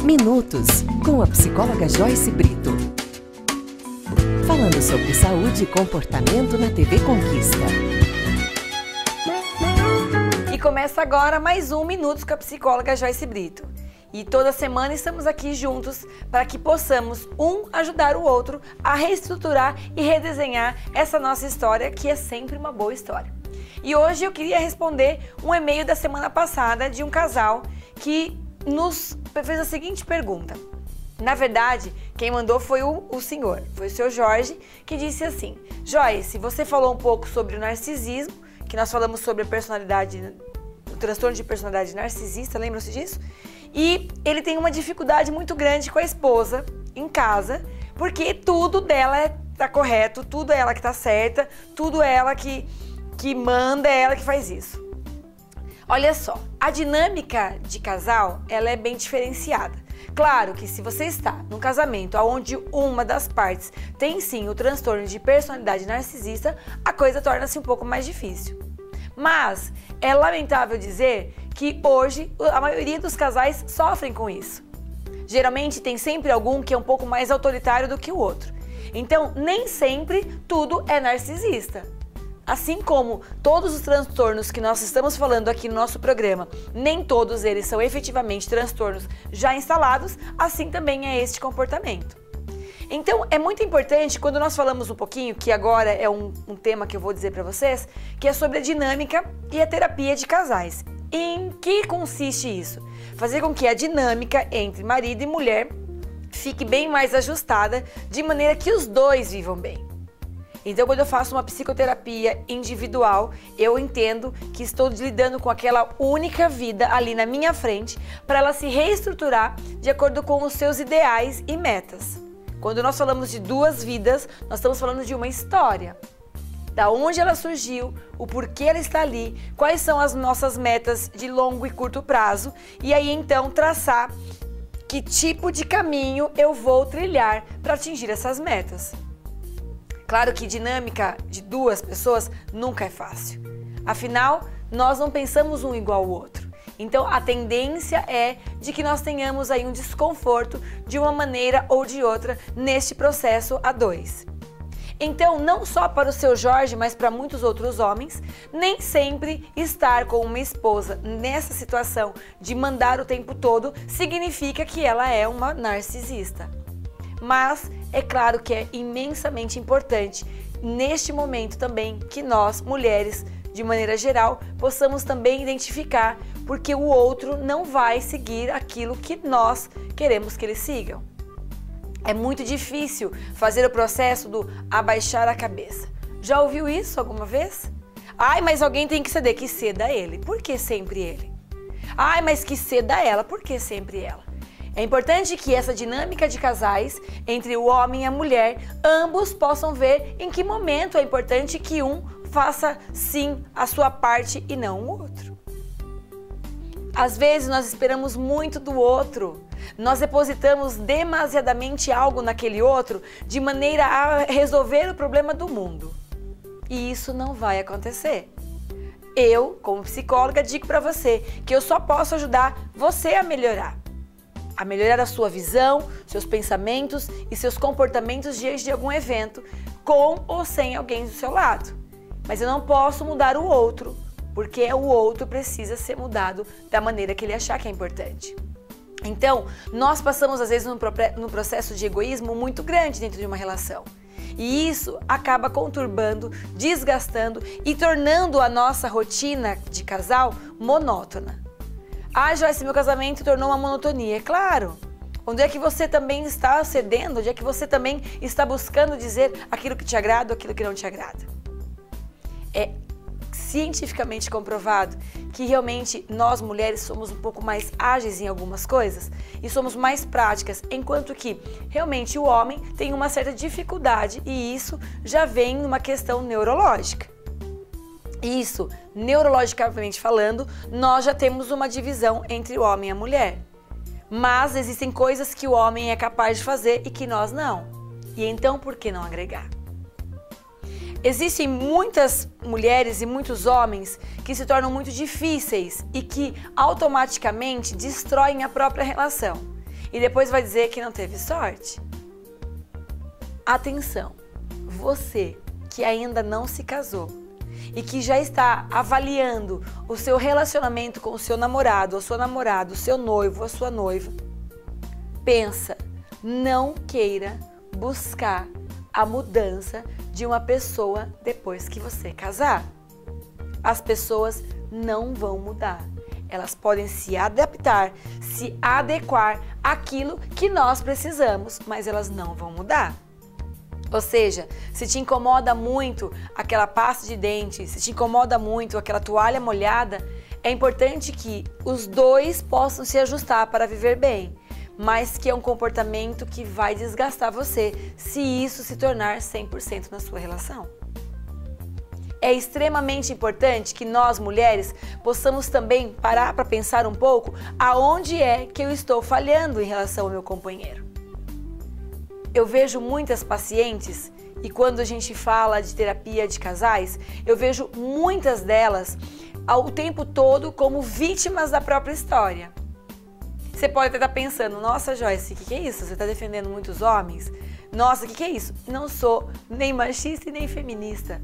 Minutos, com a psicóloga Joyce Brito. Falando sobre saúde e comportamento na TV Conquista. E começa agora mais um Minutos com a psicóloga Joyce Brito. E toda semana estamos aqui juntos para que possamos ajudar o outro a reestruturar e redesenhar essa nossa história, que é sempre uma boa história. E hoje eu queria responder um e-mail da semana passada de um casal que nos fez a seguinte pergunta. Na verdade, quem mandou foi o senhor, foi o seu Jorge, que disse assim: Joyce, você falou um pouco sobre o narcisismo, que nós falamos sobre a personalidade, o transtorno de personalidade narcisista, lembram-se disso? E ele tem uma dificuldade muito grande com a esposa em casa, porque tudo dela tá correto, tudo é ela que tá certa, tudo é ela que manda, é ela que faz isso. Olha só, a dinâmica de casal, ela é bem diferenciada. Claro que se você está num casamento onde uma das partes tem sim o transtorno de personalidade narcisista, a coisa torna-se um pouco mais difícil. Mas é lamentável dizer que hoje a maioria dos casais sofrem com isso. Geralmente tem sempre algum que é um pouco mais autoritário do que o outro. Então nem sempre tudo é narcisista. Assim como todos os transtornos que nós estamos falando aqui no nosso programa, nem todos eles são efetivamente transtornos já instalados, assim também é este comportamento. Então é muito importante quando nós falamos um pouquinho, que agora é um tema que eu vou dizer para vocês, que é sobre a dinâmica e a terapia de casais. Em que consiste isso? Fazer com que a dinâmica entre marido e mulher fique bem mais ajustada, de maneira que os dois vivam bem. Então, quando eu faço uma psicoterapia individual, eu entendo que estou lidando com aquela única vida ali na minha frente para ela se reestruturar de acordo com os seus ideais e metas. Quando nós falamos de duas vidas, nós estamos falando de uma história. Da onde ela surgiu, o porquê ela está ali, quais são as nossas metas de longo e curto prazo, e aí então traçar que tipo de caminho eu vou trilhar para atingir essas metas. Claro que dinâmica de duas pessoas nunca é fácil. Afinal, nós não pensamos um igual ao outro. Então, a tendência é de que nós tenhamos aí um desconforto de uma maneira ou de outra neste processo a dois. Então, não só para o seu Jorge, mas para muitos outros homens, nem sempre estar com uma esposa nessa situação de mandar o tempo todo significa que ela é uma narcisista. Mas é claro que é imensamente importante neste momento também que nós, mulheres, de maneira geral, possamos também identificar porque o outro não vai seguir aquilo que nós queremos que eles sigam. É muito difícil fazer o processo do abaixar a cabeça. Já ouviu isso alguma vez? Ai, mas alguém tem que ceder. Que ceda ele. Por que sempre ele? Ai, mas que ceda ela. Por que sempre ela? É importante que essa dinâmica de casais, entre o homem e a mulher, ambos possam ver em que momento é importante que um faça sim a sua parte e não o outro. Às vezes nós esperamos muito do outro, nós depositamos demasiadamente algo naquele outro de maneira a resolver o problema do mundo. E isso não vai acontecer. Eu, como psicóloga, digo para você que eu só posso ajudar você a melhorar a sua visão, seus pensamentos e seus comportamentos diante de algum evento, com ou sem alguém do seu lado. Mas eu não posso mudar o outro, porque o outro precisa ser mudado da maneira que ele achar que é importante. Então, nós passamos às vezes num processo de egoísmo muito grande dentro de uma relação. E isso acaba conturbando, desgastando e tornando a nossa rotina de casal monótona. Ah, Joyce, meu casamento tornou uma monotonia. É claro. Onde é que você também está cedendo? Onde é que você também está buscando dizer aquilo que te agrada ou aquilo que não te agrada? É cientificamente comprovado que realmente nós mulheres somos um pouco mais ágeis em algumas coisas e somos mais práticas, enquanto que realmente o homem tem uma certa dificuldade e isso já vem numa questão neurológica. Isso, neurologicamente falando, nós já temos uma divisão entre o homem e a mulher. Mas existem coisas que o homem é capaz de fazer e que nós não. E então, por que não agregar? Existem muitas mulheres e muitos homens que se tornam muito difíceis e que automaticamente destroem a própria relação. e depois vai dizer que não teve sorte? Atenção, você que ainda não se casou e que já está avaliando o seu relacionamento com o seu namorado, ou sua namorada, o seu noivo, a sua noiva, pensa, não queira buscar a mudança de uma pessoa depois que você casar. As pessoas não vão mudar. Elas podem se adaptar, se adequar àquilo que nós precisamos, mas elas não vão mudar. Ou seja, se te incomoda muito aquela pasta de dente, se te incomoda muito aquela toalha molhada, é importante que os dois possam se ajustar para viver bem, mas que é um comportamento que vai desgastar você se isso se tornar 100% na sua relação. É extremamente importante que nós, mulheres, possamos também parar para pensar um pouco aonde é que eu estou falhando em relação ao meu companheiro. Eu vejo muitas pacientes, e quando a gente fala de terapia de casais, eu vejo muitas delas o tempo todo como vítimas da própria história. Você pode até estar pensando, nossa Joyce, o que é isso? Você está defendendo muitos homens? Nossa, o que é isso? Não sou nem machista e nem feminista.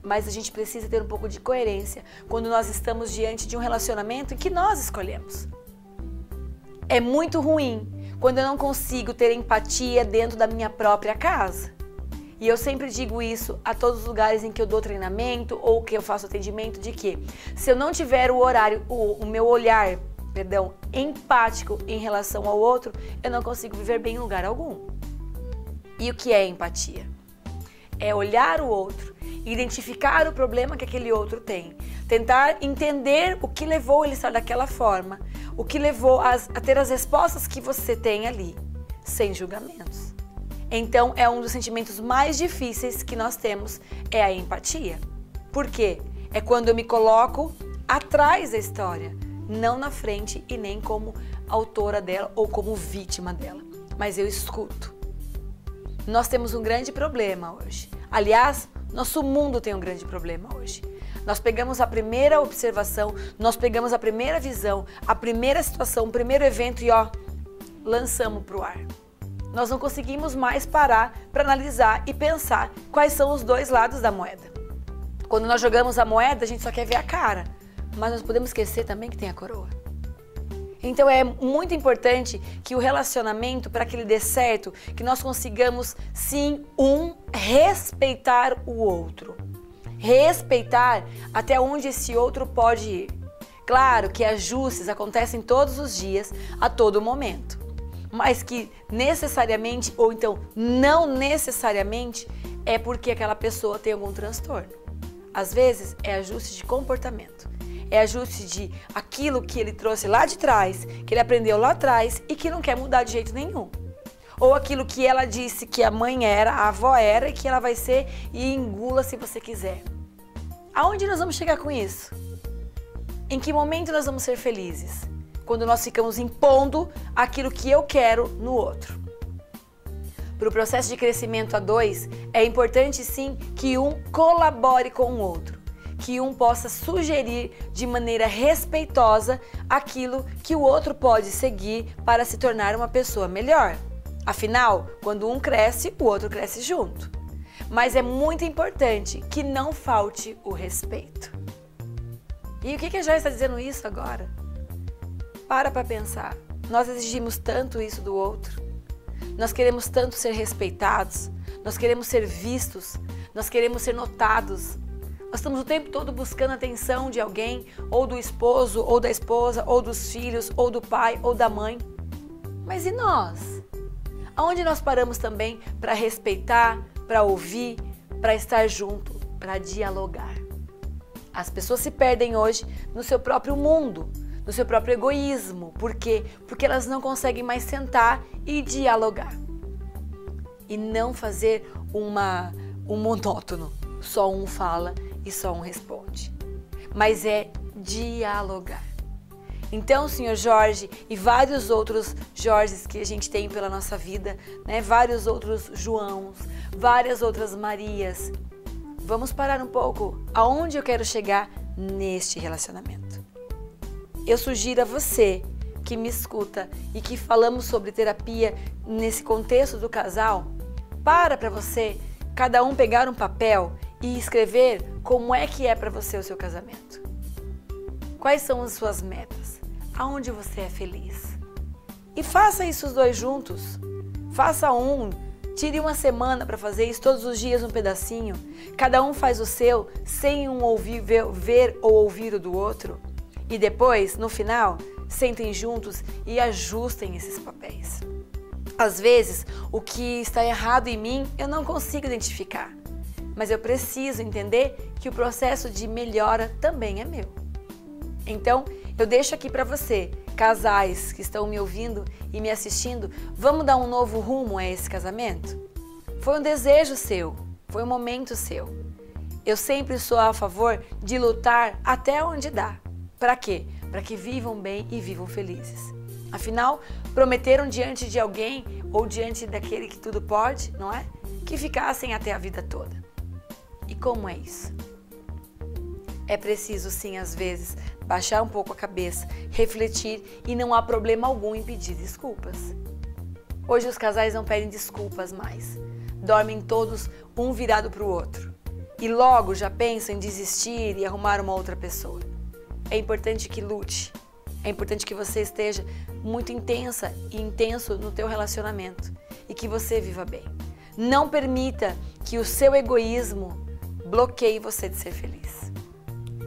Mas a gente precisa ter um pouco de coerência quando nós estamos diante de um relacionamento que nós escolhemos. É muito ruim quando eu não consigo ter empatia dentro da minha própria casa. E eu sempre digo isso a todos os lugares em que eu dou treinamento ou que eu faço atendimento, de que se eu não tiver o meu olhar, empático em relação ao outro, eu não consigo viver bem em lugar algum. E o que é empatia? É olhar o outro, identificar o problema que aquele outro tem, tentar entender o que levou ele a estar daquela forma, o que levou a ter as respostas que você tem ali, sem julgamentos. Então, é um dos sentimentos mais difíceis que nós temos, é a empatia. Por quê? É quando eu me coloco atrás da história, não na frente e nem como autora dela ou como vítima dela, mas eu escuto. Nós temos um grande problema hoje. Aliás, nosso mundo tem um grande problema hoje. Nós pegamos a primeira observação, nós pegamos a primeira visão, a primeira situação, o primeiro evento e lançamos para o ar. Nós não conseguimos mais parar para analisar e pensar quais são os dois lados da moeda. Quando nós jogamos a moeda, a gente só quer ver a cara, mas nós podemos esquecer também que tem a coroa. Então é muito importante que o relacionamento, para que ele dê certo, que nós consigamos sim, respeitar o outro. Respeitar até onde esse outro pode ir. Claro que ajustes acontecem todos os dias, a todo momento. Mas que necessariamente, ou então não necessariamente, é porque aquela pessoa tem algum transtorno. Às vezes é ajuste de comportamento. É ajuste de aquilo que ele trouxe lá de trás, que ele aprendeu lá atrás e que não quer mudar de jeito nenhum. Ou aquilo que ela disse que a mãe era, a avó era e que ela vai ser e engula se você quiser. Aonde nós vamos chegar com isso? Em que momento nós vamos ser felizes? Quando nós ficamos impondo aquilo que eu quero no outro. Para o processo de crescimento a dois, é importante sim que um colabore com o outro. Que um possa sugerir de maneira respeitosa aquilo que o outro pode seguir para se tornar uma pessoa melhor. Afinal, quando um cresce, o outro cresce junto. Mas é muito importante que não falte o respeito. E o que a Joyce está dizendo isso agora? Para pensar. Nós exigimos tanto isso do outro. Nós queremos tanto ser respeitados. Nós queremos ser vistos. Nós queremos ser notados. Nós estamos o tempo todo buscando a atenção de alguém, ou do esposo, ou da esposa, ou dos filhos, ou do pai, ou da mãe. Mas e nós? Aonde nós paramos também para respeitar, para ouvir, para estar junto, para dialogar? As pessoas se perdem hoje no seu próprio mundo, no seu próprio egoísmo. Por quê? Porque elas não conseguem mais sentar e dialogar. E não fazer um monótono. Só um fala e só um responde. Mas é dialogar. Então, senhor Jorge e vários outros Jorges que a gente tem pela nossa vida, né? Vários outros Joãos, várias outras Marias. Vamos parar um pouco. Aonde eu quero chegar neste relacionamento? Eu sugiro a você que me escuta e que falamos sobre terapia nesse contexto do casal, para você, cada um pegar um papel e escrever como é que é para você o seu casamento. Quais são as suas metas? Aonde você é feliz? E faça isso os dois juntos. Faça tire uma semana para fazer isso, todos os dias um pedacinho. Cada um faz o seu, sem ver ou ouvir o do outro. E depois, no final, sentem juntos e ajustem esses papéis. Às vezes, o que está errado em mim, eu não consigo identificar. Mas eu preciso entender que o processo de melhora também é meu. Então, eu deixo aqui para você, casais que estão me ouvindo e me assistindo, vamos dar um novo rumo a esse casamento? Foi um desejo seu, foi um momento seu. Eu sempre sou a favor de lutar até onde dá. Para quê? Para que vivam bem e vivam felizes. Afinal, prometeram diante de alguém ou diante daquele que tudo pode, não é? Que ficassem até a vida toda. E como é isso? É preciso sim, às vezes, baixar um pouco a cabeça, refletir e não há problema algum em pedir desculpas. Hoje os casais não pedem desculpas mais. Dormem todos um virado para o outro. E logo já pensam em desistir e arrumar uma outra pessoa. É importante que lute. É importante que você esteja muito intensa e intenso no teu relacionamento e que você viva bem. Não permita que o seu egoísmo bloqueie você de ser feliz.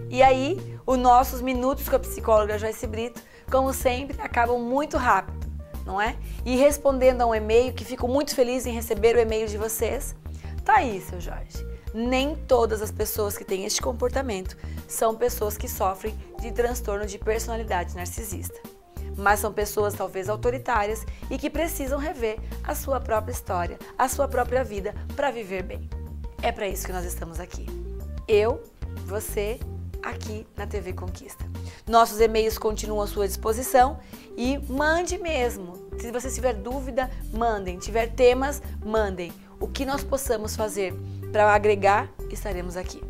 E aí, os nossos minutos com a psicóloga Joyce Brito, como sempre, acabam muito rápido, não é? E respondendo a um e-mail, que fico muito feliz em receber o e-mail de vocês, tá aí, seu Jorge. Nem todas as pessoas que têm este comportamento são pessoas que sofrem de transtorno de personalidade narcisista. Mas são pessoas talvez autoritárias e que precisam rever a sua própria história, a sua própria vida para viver bem. É para isso que nós estamos aqui. Eu, você, aqui na TV Conquista. Nossos e-mails continuam à sua disposição e mande mesmo. Se você tiver dúvida, mandem. Tiver temas, mandem. O que nós possamos fazer para agregar, estaremos aqui.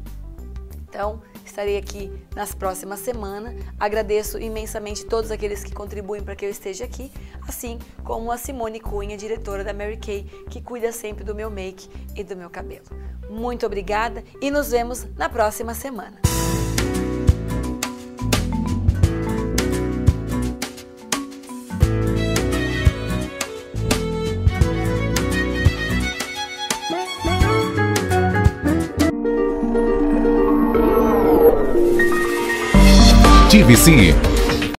Então, estarei aqui nas próximas semanas. Agradeço imensamente todos aqueles que contribuem para que eu esteja aqui, assim como a Simone Cunha, diretora da Mary Kay, que cuida sempre do meu make e do meu cabelo. Muito obrigada e nos vemos na próxima semana. TVC